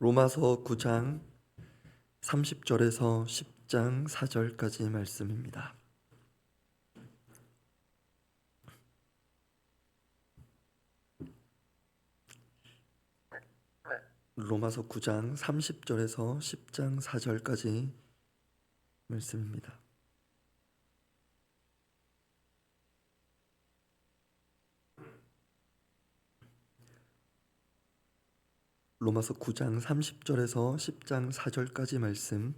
로마서 9장 30절에서 10장 4절까지 말씀입니다. 로마서 9장 30절에서 10장 4절까지 말씀입니다. 로마서 9장 30절에서 10장 4절까지 말씀,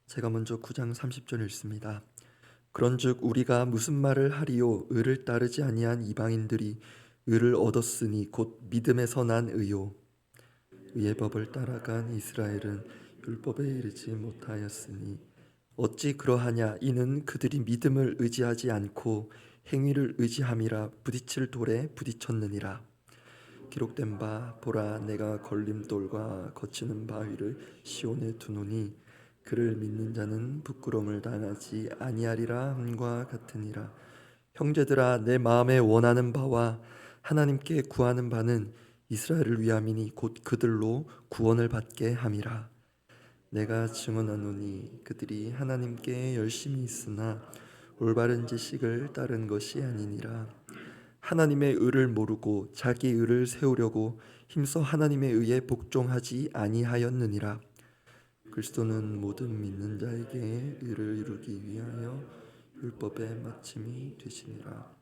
제가 먼저 9장 30절 읽습니다. 그런즉 우리가 무슨 말을 하리요? 의를 따르지 아니한 이방인들이 의를 얻었으니 곧 믿음에서 난 의요. 의의 법을 따라간 이스라엘은 율법에 이르지 못하였으니 어찌 그러하냐? 이는 그들이 믿음을 의지하지 않고 행위를 의지함이라 부딪힐 돌에 부딪혔느니라. 기록된 바 보라, 내가 걸림돌과 거치는 바위를 시온에 두노니 그를 믿는 자는 부끄러움을 당하지 아니하리라 함과 같으니라. 형제들아, 내 마음에 원하는 바와 하나님께 구하는 바는 이스라엘을 위함이니 곧 그들로 구원을 받게 함이라. 내가 증언하노니 그들이 하나님께 열심히 있으나 올바른 지식을 따른 것이 아니니라. 하나님의 의를 모르고 자기 의를 세우려고 힘써 하나님의 의에 복종하지 아니하였느니라. 그리스도는 모든 믿는 자에게 의를 이루기 위하여 율법의 마침이 되시니라.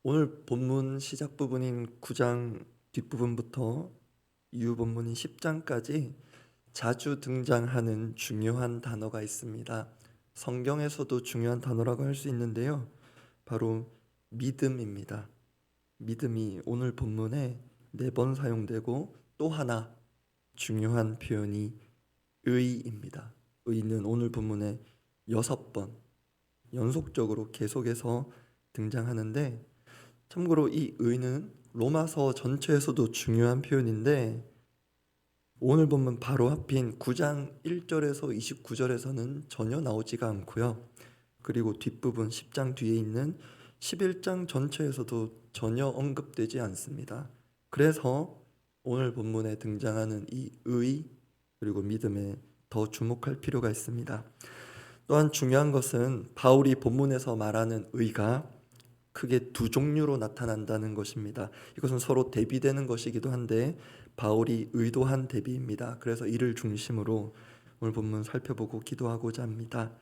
오늘 본문 시작 부분인 9장 뒷부분부터 이후 본문인 10장까지 자주 등장하는 중요한 단어가 있습니다. 성경에서도 중요한 단어라고 할 수 있는데요, 바로 믿음입니다. 믿음이 오늘 본문에 4번 사용되고, 또 하나 중요한 표현이 의입니다. 의는 오늘 본문에 6번 연속적으로 계속해서 등장하는데, 참고로 이 의는 로마서 전체에서도 중요한 표현인데 오늘 본문 바로 앞인 9장 1절에서 29절에서는 전혀 나오지가 않고요. 그리고 뒷부분 10장 뒤에 있는 11장 전체에서도 전혀 언급되지 않습니다. 그래서 오늘 본문에 등장하는 이 의 그리고 믿음에 더 주목할 필요가 있습니다. 또한 중요한 것은 바울이 본문에서 말하는 의가 크게 두 종류로 나타난다는 것입니다. 이것은 서로 대비되는 것이기도 한데 바울이 의도한 대비입니다. 그래서 이를 중심으로 오늘 본문 살펴보고 기도하고자 합니다.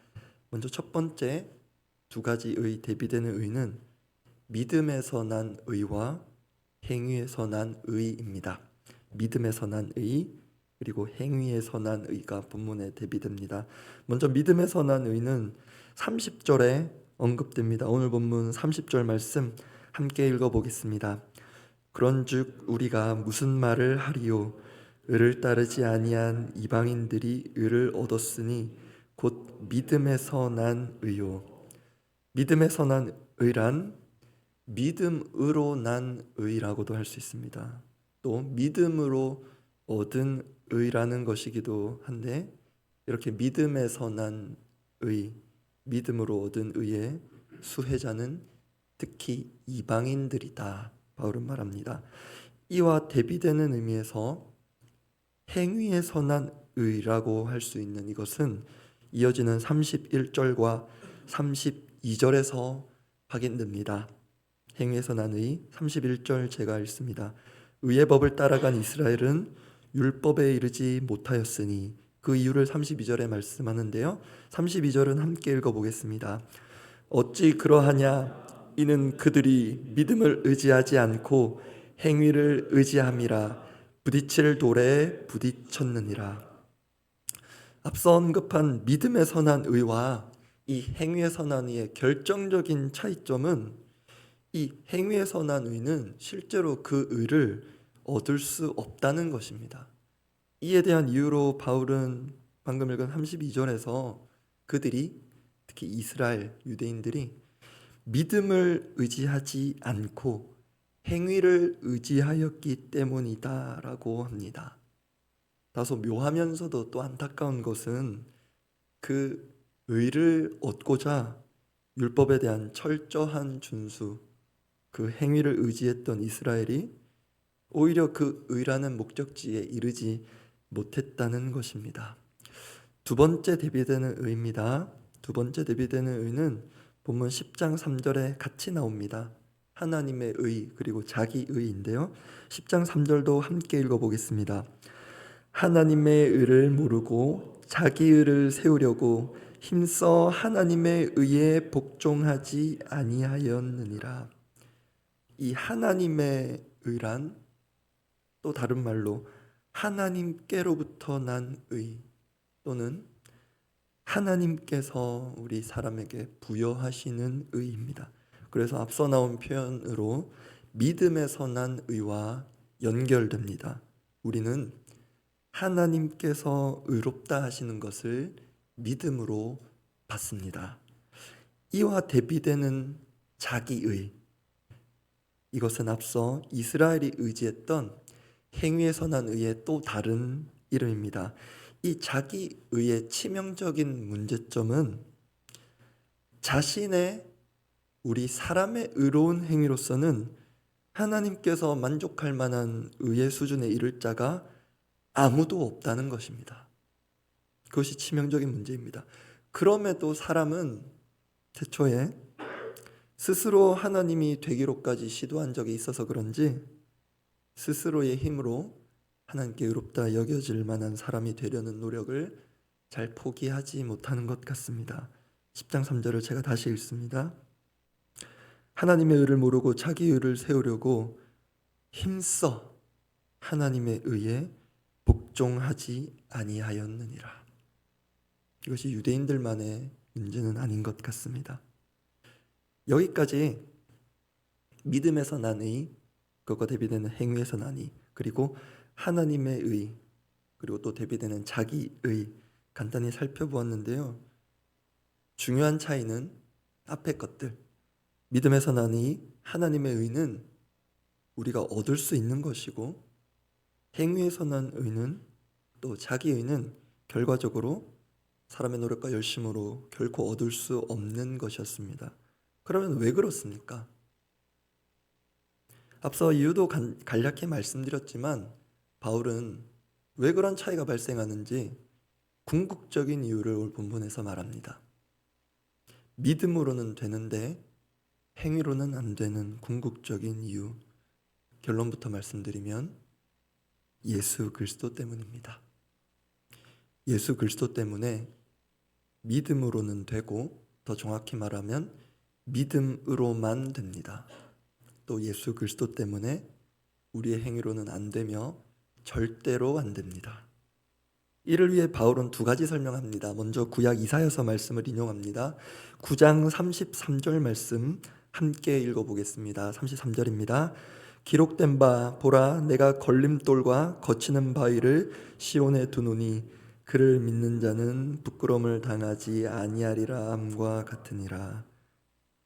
먼저 첫 번째 두 가지 의, 대비되는 의는 믿음에서 난 의와 행위에서 난 의입니다. 믿음에서 난 의, 그리고 행위에서 난 의가 본문에 대비됩니다. 먼저 믿음에서 난 의는 30절에 언급됩니다. 오늘 본문 30절 말씀 함께 읽어보겠습니다. 그런즉 우리가 무슨 말을 하리요? 의를 따르지 아니한 이방인들이 의를 얻었으니 곧 믿음에서 난 의요. 믿음에서 난 의란 믿음으로 난 의라고도 할 수 있습니다. 또 믿음으로 얻은 의라는 것이기도 한데, 이렇게 믿음에서 난 의, 믿음으로 얻은 의의 수혜자는 특히 이방인들이다, 바울은 말합니다. 이와 대비되는 의미에서 행위에서 난 의라고 할 수 있는 이것은 이어지는 31절과 32절에서 확인됩니다. 행위에서 난 의, 31절 제가 읽습니다. 의의 법을 따라간 이스라엘은 율법에 이르지 못하였으니, 그 이유를 32절에 말씀하는데요, 32절은 함께 읽어보겠습니다. 어찌 그러하냐? 이는 그들이 믿음을 의지하지 않고 행위를 의지함이라 부딪힐 돌에 부딪혔느니라. 앞서 언급한 믿음에 선한 의와 이 행위에 선한 의의 결정적인 차이점은, 이 행위에 선한 의는 실제로 그 의를 얻을 수 없다는 것입니다. 이에 대한 이유로 바울은 방금 읽은 32절에서 그들이, 특히 이스라엘 유대인들이 믿음을 의지하지 않고 행위를 의지하였기 때문이다 라고 합니다. 다소 묘하면서도 또 안타까운 것은 그 의를 얻고자 율법에 대한 철저한 준수, 그 행위를 의지했던 이스라엘이 오히려 그 의라는 목적지에 이르지 못했다는 것입니다. 두 번째 대비되는 의입니다. 두 번째 대비되는 의는 본문 10장 3절에 같이 나옵니다. 하나님의 의 그리고 자기 의인데요. 10장 3절도 함께 읽어보겠습니다. 하나님의 의를 모르고 자기 의를 세우려고 힘써 하나님의 의에 복종하지 아니하였느니라. 이 하나님의 의란 또 다른 말로 하나님께로부터 난 의 또는 하나님께서 우리 사람에게 부여하시는 의입니다. 그래서 앞서 나온 표현으로 믿음에서 난 의와 연결됩니다. 우리는 하나님께서 의롭다 하시는 것을 믿음으로 받습니다. 이와 대비되는 자기의, 이것은 앞서 이스라엘이 의지했던 행위에서 난 의의 또 다른 이름입니다. 이 자기의의 치명적인 문제점은 자신의 우리 사람의 의로운 행위로서는 하나님께서 만족할 만한 의의 수준에 이를 자가 아무도 없다는 것입니다. 그것이 치명적인 문제입니다. 그럼에도 사람은 태초에 스스로 하나님이 되기로까지 시도한 적이 있어서 그런지 스스로의 힘으로 하나님께 의롭다 여겨질 만한 사람이 되려는 노력을 잘 포기하지 못하는 것 같습니다. 10장 3절을 제가 다시 읽습니다. 하나님의 의를 모르고 자기 의를 세우려고 힘써 하나님의 의에 복종하지 아니하였느니라. 이것이 유대인들만의 문제는 아닌 것 같습니다. 여기까지 믿음에서 난 의, 그것과 대비되는 행위에서 난 의, 그리고 하나님의 의, 그리고 또 대비되는 자기의 간단히 살펴보았는데요. 중요한 차이는 앞의 것들, 믿음에서 난 의, 하나님의 의는 우리가 얻을 수 있는 것이고 행위에서 난 의는 또 자기의는 결과적으로 사람의 노력과 열심으로 결코 얻을 수 없는 것이었습니다. 그러면 왜 그렇습니까? 앞서 이유도 간략히 말씀드렸지만 바울은 왜 그런 차이가 발생하는지 궁극적인 이유를 오늘 본문에서 말합니다. 믿음으로는 되는데 행위로는 안 되는 궁극적인 이유, 결론부터 말씀드리면 예수 그리스도 때문입니다. 예수 그리스도 때문에 믿음으로는 되고 더 정확히 말하면 믿음으로만 됩니다. 또 예수 그리스도 때문에 우리의 행위로는 안 되며 절대로 안 됩니다. 이를 위해 바울은 두 가지 설명합니다. 먼저 구약 이사야서 말씀을 인용합니다. 9장 33절 말씀 함께 읽어보겠습니다. 33절입니다. 기록된 바 보라 내가 걸림돌과 거치는 바위를 시온에 두노니 그를 믿는 자는 부끄러움을 당하지 아니하리라 함과 같으니라.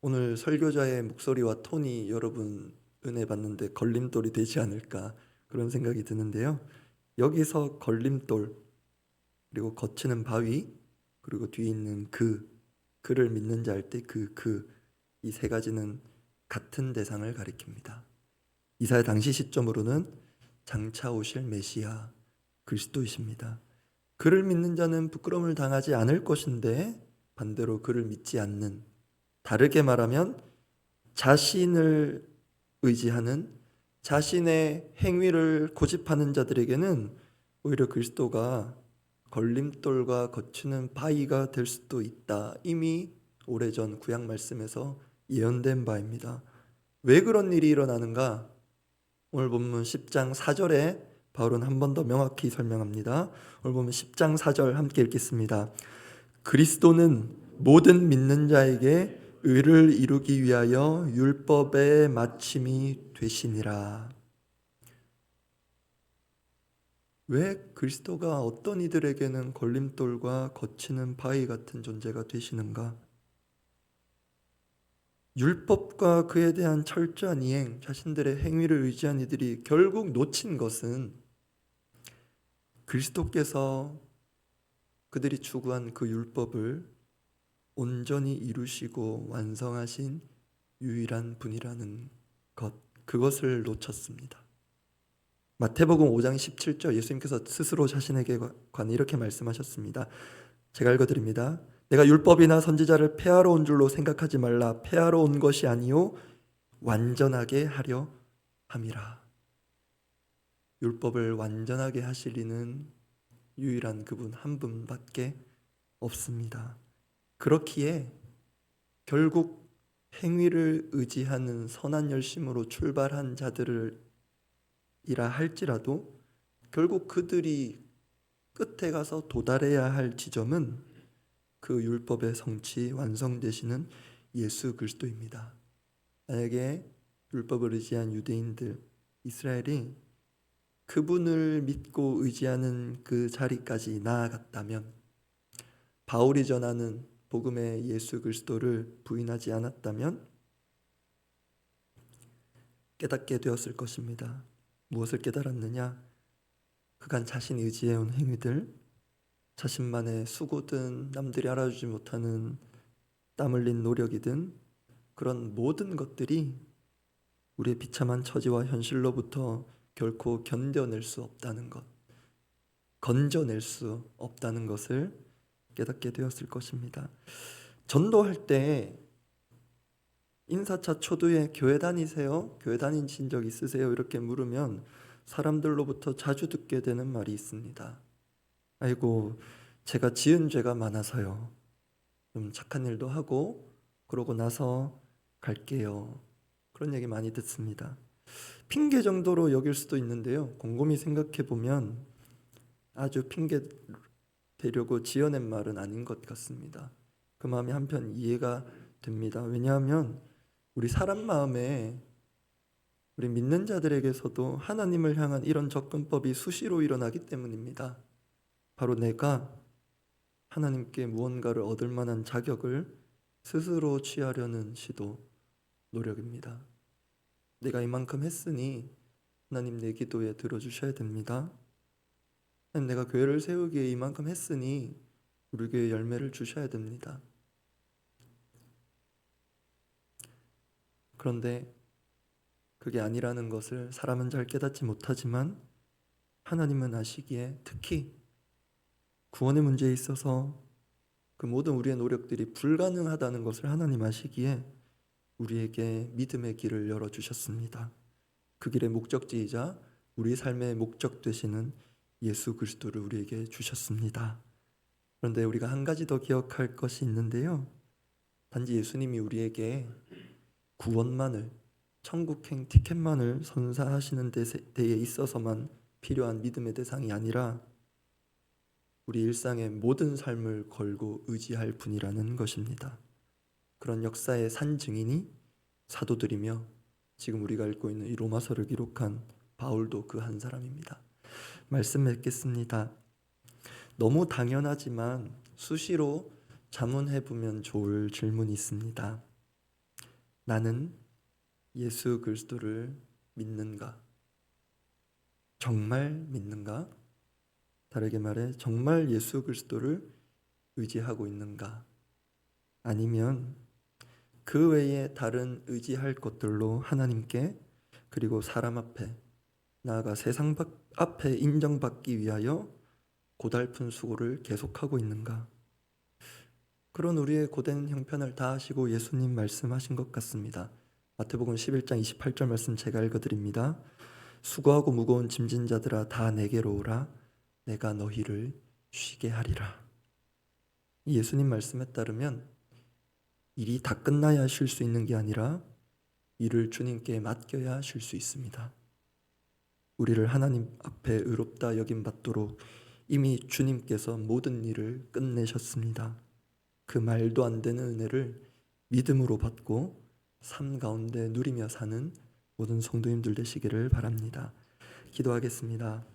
오늘 설교자의 목소리와 톤이 여러분 은혜 받는데 걸림돌이 되지 않을까 그런 생각이 드는데요. 여기서 걸림돌 그리고 거치는 바위 그리고 뒤에 있는 그를 믿는 자 할 때 이 세 가지는 같은 대상을 가리킵니다. 이사야 당시 시점으로는 장차 오실 메시아 그리스도이십니다. 그를 믿는 자는 부끄러움을 당하지 않을 것인데 반대로 그를 믿지 않는, 다르게 말하면 자신을 의지하는 자신의 행위를 고집하는 자들에게는 오히려 그리스도가 걸림돌과 거치는 바위가 될 수도 있다. 이미 오래전 구약 말씀에서 예언된 바입니다. 왜 그런 일이 일어나는가? 오늘 본문 10장 4절에 바울은 한 번 더 명확히 설명합니다. 오늘 보면 10장 4절 함께 읽겠습니다. 그리스도는 모든 믿는 자에게 의를 이루기 위하여 율법의 마침이 되시니라. 왜 그리스도가 어떤 이들에게는 걸림돌과 거치는 바위 같은 존재가 되시는가? 율법과 그에 대한 철저한 이행, 자신들의 행위를 의지한 이들이 결국 놓친 것은 그리스도께서 그들이 추구한 그 율법을 온전히 이루시고 완성하신 유일한 분이라는 것, 그것을 놓쳤습니다. 마태복음 5장 17절 예수님께서 스스로 자신에게 관해 이렇게 말씀하셨습니다. 제가 읽어드립니다. 내가 율법이나 선지자를 폐하러 온 줄로 생각하지 말라. 폐하러 온 것이 아니요 완전하게 하려 함이라. 율법을 완전하게 하실 이는 유일한 그분 한 분밖에 없습니다. 그렇기에 결국 행위를 의지하는 선한 열심으로 출발한 자들이라 할지라도 결국 그들이 끝에 가서 도달해야 할 지점은 그 율법의 성취 완성되시는 예수 그리스도입니다. 만약에 율법을 의지한 유대인들, 이스라엘이 그분을 믿고 의지하는 그 자리까지 나아갔다면, 바울이 전하는 복음의 예수 그리스도를 부인하지 않았다면 깨닫게 되었을 것입니다. 무엇을 깨달았느냐? 그간 자신이 의지해온 행위들, 자신만의 수고든 남들이 알아주지 못하는 땀 흘린 노력이든 그런 모든 것들이 우리의 비참한 처지와 현실로부터 결코 견뎌낼 수 없다는 것, 건져낼 수 없다는 것을 깨닫게 되었을 것입니다. 전도할 때 인사차 초두에 교회 다니세요? 교회 다니신 적 있으세요? 이렇게 물으면 사람들로부터 자주 듣게 되는 말이 있습니다. 아이고, 제가 지은 죄가 많아서요. 좀 착한 일도 하고 그러고 나서 갈게요. 그런 얘기 많이 듣습니다. 핑계 정도로 여길 수도 있는데요. 곰곰이 생각해 보면 아주 핑계 대려고 지어낸 말은 아닌 것 같습니다. 그 마음이 한편 이해가 됩니다. 왜냐하면 우리 사람 마음에, 우리 믿는 자들에게서도 하나님을 향한 이런 접근법이 수시로 일어나기 때문입니다. 바로 내가 하나님께 무언가를 얻을 만한 자격을 스스로 취하려는 시도, 노력입니다. 내가 이만큼 했으니 하나님 내 기도에 들어주셔야 됩니다. 하나님, 내가 교회를 세우기에 이만큼 했으니 우리 교회 열매를 주셔야 됩니다. 그런데 그게 아니라는 것을 사람은 잘 깨닫지 못하지만 하나님은 아시기에, 특히 구원의 문제에 있어서 그 모든 우리의 노력들이 불가능하다는 것을 하나님 아시기에 우리에게 믿음의 길을 열어주셨습니다. 그 길의 목적지이자 우리 삶의 목적 되시는 예수 그리스도를 우리에게 주셨습니다. 그런데 우리가 한 가지 더 기억할 것이 있는데요. 단지 예수님이 우리에게 구원만을, 천국행 티켓만을 선사하시는 데에 있어서만 필요한 믿음의 대상이 아니라 우리 일상의 모든 삶을 걸고 의지할 분이라는 것입니다. 그런 역사의 산증인이 사도들이며 지금 우리가 읽고 있는 이 로마서를 기록한 바울도 그 한 사람입니다. 말씀 맺겠습니다. 너무 당연하지만 수시로 자문해보면 좋을 질문이 있습니다. 나는 예수 그리스도를 믿는가? 정말 믿는가? 다르게 말해 정말 예수 그리스도를 의지하고 있는가? 아니면 그 외에 다른 의지할 것들로 하나님께, 그리고 사람 앞에, 나아가 세상 앞에 인정받기 위하여 고달픈 수고를 계속하고 있는가? 그런 우리의 고된 형편을 다 하시고 예수님 말씀하신 것 같습니다. 마태복음 11장 28절 말씀 제가 읽어드립니다. 수고하고 무거운 짐진 자들아 다 내게로 오라. 내가 너희를 쉬게 하리라. 예수님 말씀에 따르면 일이 다 끝나야 쉴 수 있는 게 아니라 일을 주님께 맡겨야 쉴 수 있습니다. 우리를 하나님 앞에 의롭다 여김 받도록 이미 주님께서 모든 일을 끝내셨습니다. 그 말도 안 되는 은혜를 믿음으로 받고 삶 가운데 누리며 사는 모든 성도님들 되시기를 바랍니다. 기도하겠습니다.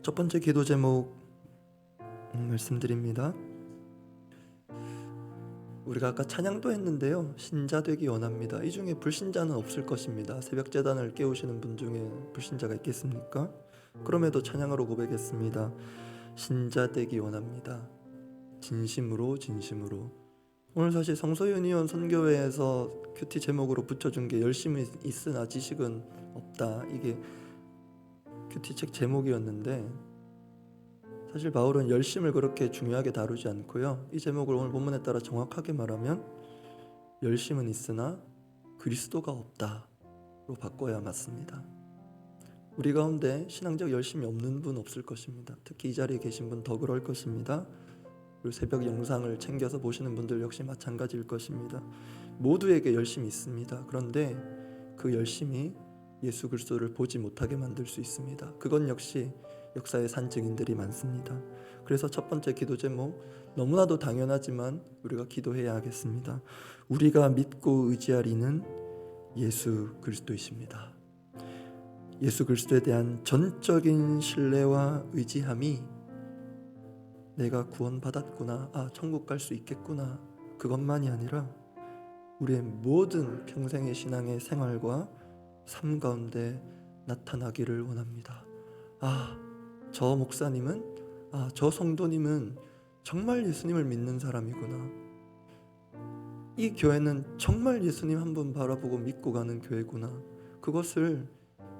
첫 번째 기도 제목 말씀드립니다. 우리가 아까 찬양도 했는데요, 신자 되기 원합니다. 이 중에 불신자는 없을 것입니다. 새벽 제단을 깨우시는 분 중에 불신자가 있겠습니까? 그럼에도 찬양으로 고백했습니다. 신자 되기 원합니다. 진심으로 오늘 사실 성서유니온 선교회에서 큐티 제목으로 붙여준 게 열심히 있으나 지식은 없다, 이게 큐티 책 제목이었는데, 사실 바울은 열심을 그렇게 중요하게 다루지 않고요, 이 제목을 오늘 본문에 따라 정확하게 말하면 열심은 있으나 그리스도가 없다로 바꿔야 맞습니다. 우리 가운데 신앙적 열심이 없는 분 없을 것입니다. 특히 이 자리에 계신 분 더 그럴 것입니다. 그리고 새벽 영상을 챙겨서 보시는 분들 역시 마찬가지일 것입니다. 모두에게 열심이 있습니다. 그런데 그 열심이 예수 그리스도를 보지 못하게 만들 수 있습니다. 그건 역시 역사의 산 증인들이 많습니다. 그래서 첫 번째 기도 제목, 너무나도 당연하지만 우리가 기도해야 하겠습니다. 우리가 믿고 의지할 이는 예수 그리스도이십니다. 예수 그리스도에 대한 전적인 신뢰와 의지함이 내가 구원받았구나, 천국 갈 수 있겠구나, 그것만이 아니라 우리의 모든 평생의 신앙의 생활과 삶 가운데 나타나기를 원합니다. 저 목사님은, 저 성도님은 정말 예수님을 믿는 사람이구나, 이 교회는 정말 예수님 한 번 바라보고 믿고 가는 교회구나, 그것을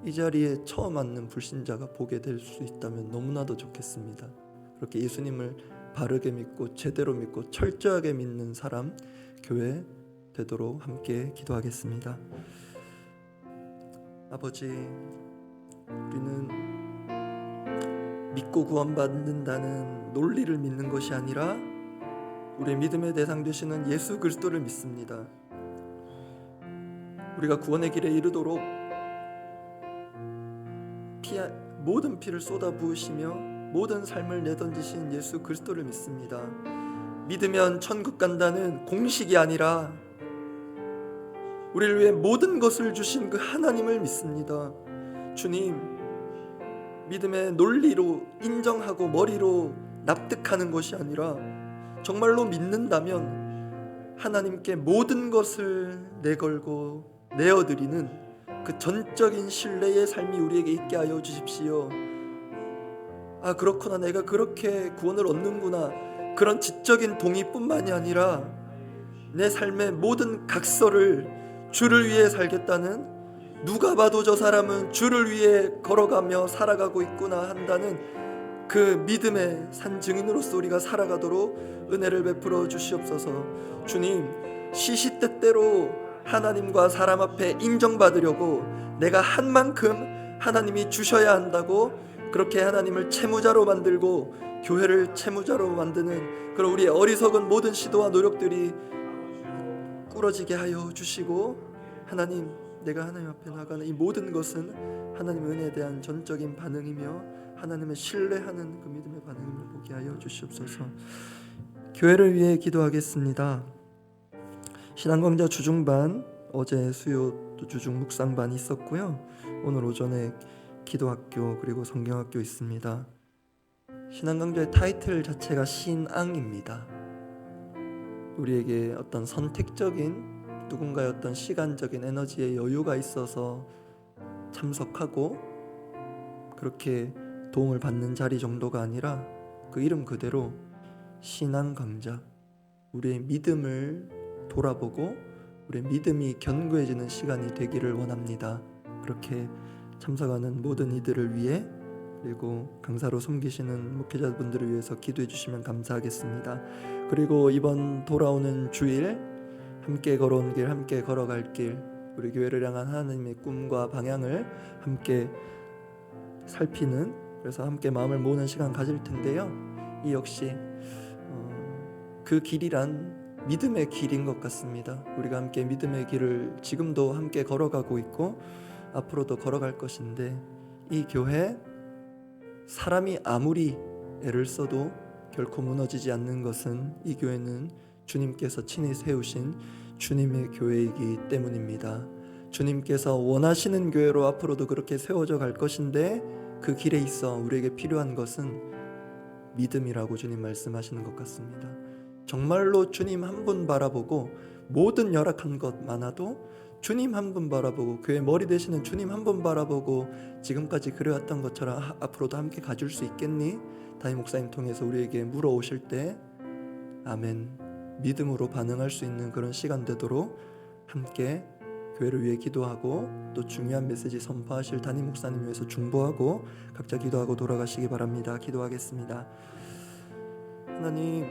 이 자리에 처음 앉는 불신자가 보게 될 수 있다면 너무나도 좋겠습니다. 그렇게 예수님을 바르게 믿고 제대로 믿고 철저하게 믿는 사람, 교회 되도록 함께 기도하겠습니다. 아버지, 우리는 믿고 구원받는다는 논리를 믿는 것이 아니라 우리의 믿음의 대상 되시는 예수 그리스도를 믿습니다. 우리가 구원의 길에 이르도록 모든 피를 쏟아부으시며 모든 삶을 내던지신 예수 그리스도를 믿습니다. 믿으면 천국 간다는 공식이 아니라 우리를 위해 모든 것을 주신 그 하나님을 믿습니다. 주님, 믿음의 논리로 인정하고 머리로 납득하는 것이 아니라 정말로 믿는다면 하나님께 모든 것을 내걸고 내어드리는 그 전적인 신뢰의 삶이 우리에게 있게 하여 주십시오. 그렇구나, 내가 그렇게 구원을 얻는구나, 그런 지적인 동의뿐만이 아니라 내 삶의 모든 각서를 주를 위해 살겠다는, 누가 봐도 저 사람은 주를 위해 걸어가며 살아가고 있구나 한다는 그 믿음의 산 증인으로서 우리가 살아가도록 은혜를 베풀어 주시옵소서. 주님, 시시때때로 하나님과 사람 앞에 인정받으려고 내가 한 만큼 하나님이 주셔야 한다고 그렇게 하나님을 채무자로 만들고 교회를 채무자로 만드는 그런 우리의 어리석은 모든 시도와 노력들이 꾸러지게 하여 주시고, 하나님, 내가 하나님 앞에 나가는 이 모든 것은 하나님의 은혜에 대한 전적인 반응이며 하나님을 신뢰하는 그 믿음의 반응임을 보게 하여 주시옵소서. 교회를 위해 기도하겠습니다. 신앙강좌 주중반, 어제 수요 주중 묵상반이 있었고요, 오늘 오전에 기도학교 그리고 성경학교 있습니다. 신앙강좌의 타이틀 자체가 신앙입니다. 우리에게 어떤 선택적인, 누군가의 어떤 시간적인 에너지의 여유가 있어서 참석하고 그렇게 도움을 받는 자리 정도가 아니라 그 이름 그대로 신앙강좌, 우리의 믿음을 돌아보고 우리의 믿음이 견고해지는 시간이 되기를 원합니다. 그렇게 참석하는 모든 이들을 위해, 그리고 강사로 섬기시는 목회자분들을 위해서 기도해 주시면 감사하겠습니다. 그리고 이번 돌아오는 주일 함께 걸어온 길, 함께 걸어갈 길, 우리 교회를 향한 하나님의 꿈과 방향을 함께 살피는, 그래서 함께 마음을 모으는 시간 가질 텐데요, 이 역시 그 길이란 믿음의 길인 것 같습니다. 우리가 함께 믿음의 길을 지금도 함께 걸어가고 있고 앞으로도 걸어갈 것인데, 이 교회, 사람이 아무리 애를 써도 결코 무너지지 않는 것은 이 교회는 주님께서 친히 세우신 주님의 교회이기 때문입니다. 주님께서 원하시는 교회로 앞으로도 그렇게 세워져 갈 것인데, 그 길에 있어 우리에게 필요한 것은 믿음이라고 주님 말씀하시는 것 같습니다. 정말로 주님 한 분 바라보고, 모든 열악한 것 많아도 주님 한 분 바라보고, 교회 머리 되시는 주님 한 분 바라보고 지금까지 그래왔던 것처럼 앞으로도 함께 가줄 수 있겠니? 담임 목사님 통해서 우리에게 물어오실 때 아멘, 믿음으로 반응할 수 있는 그런 시간 되도록 함께 교회를 위해 기도하고 또 중요한 메시지 선포하실 담임 목사님 위해서 중보하고 각자 기도하고 돌아가시기 바랍니다. 기도하겠습니다. 하나님,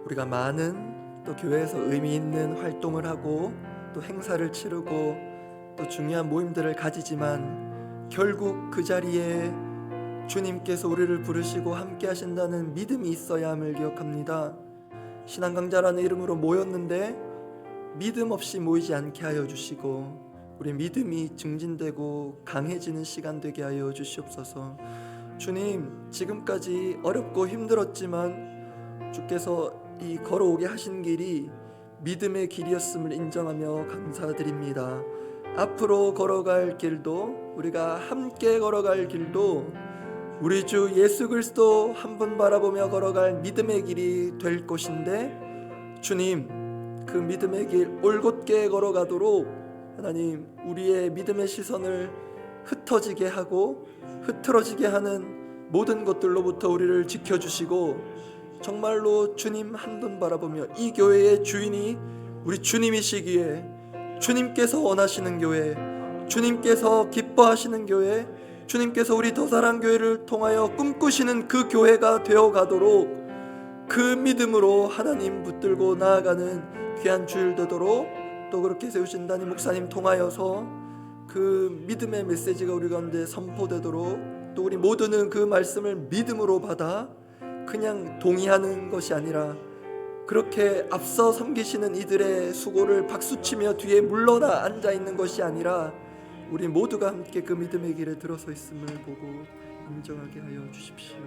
우리가 많은 또 교회에서 의미 있는 활동을 하고 또 행사를 치르고 또 중요한 모임들을 가지지만 결국 그 자리에 주님께서 우리를 부르시고 함께 하신다는 믿음이 있어야 함을 기억합니다. 신앙강자라는 이름으로 모였는데 믿음 없이 모이지 않게 하여 주시고 우리 믿음이 증진되고 강해지는 시간 되게 하여 주시옵소서. 주님, 지금까지 어렵고 힘들었지만 주께서 이 걸어오게 하신 길이 믿음의 길이었음을 인정하며 감사드립니다. 앞으로 걸어갈 길도, 우리가 함께 걸어갈 길도 우리 주 예수 그리스도 한 분 바라보며 걸어갈 믿음의 길이 될 것인데, 주님, 그 믿음의 길 올곧게 걸어가도록 하나님, 우리의 믿음의 시선을 흩어지게 하고 흐트러지게 하는 모든 것들로부터 우리를 지켜주시고, 정말로 주님 한 분 바라보며 이 교회의 주인이 우리 주님이시기에 주님께서 원하시는 교회, 주님께서 기뻐하시는 교회, 주님께서 우리 더사랑교회를 통하여 꿈꾸시는 그 교회가 되어가도록 그 믿음으로 하나님 붙들고 나아가는 귀한 주일 되도록 또 그렇게 세우신 담임 목사님 통하여서 그 믿음의 메시지가 우리 가운데 선포되도록, 또 우리 모두는 그 말씀을 믿음으로 받아 그냥 동의하는 것이 아니라 그렇게 앞서 섬기시는 이들의 수고를 박수치며 뒤에 물러나 앉아있는 것이 아니라 우리 모두가 함께 그 믿음의 길에 들어서 있음을 보고 인정하게 하여 주십시오.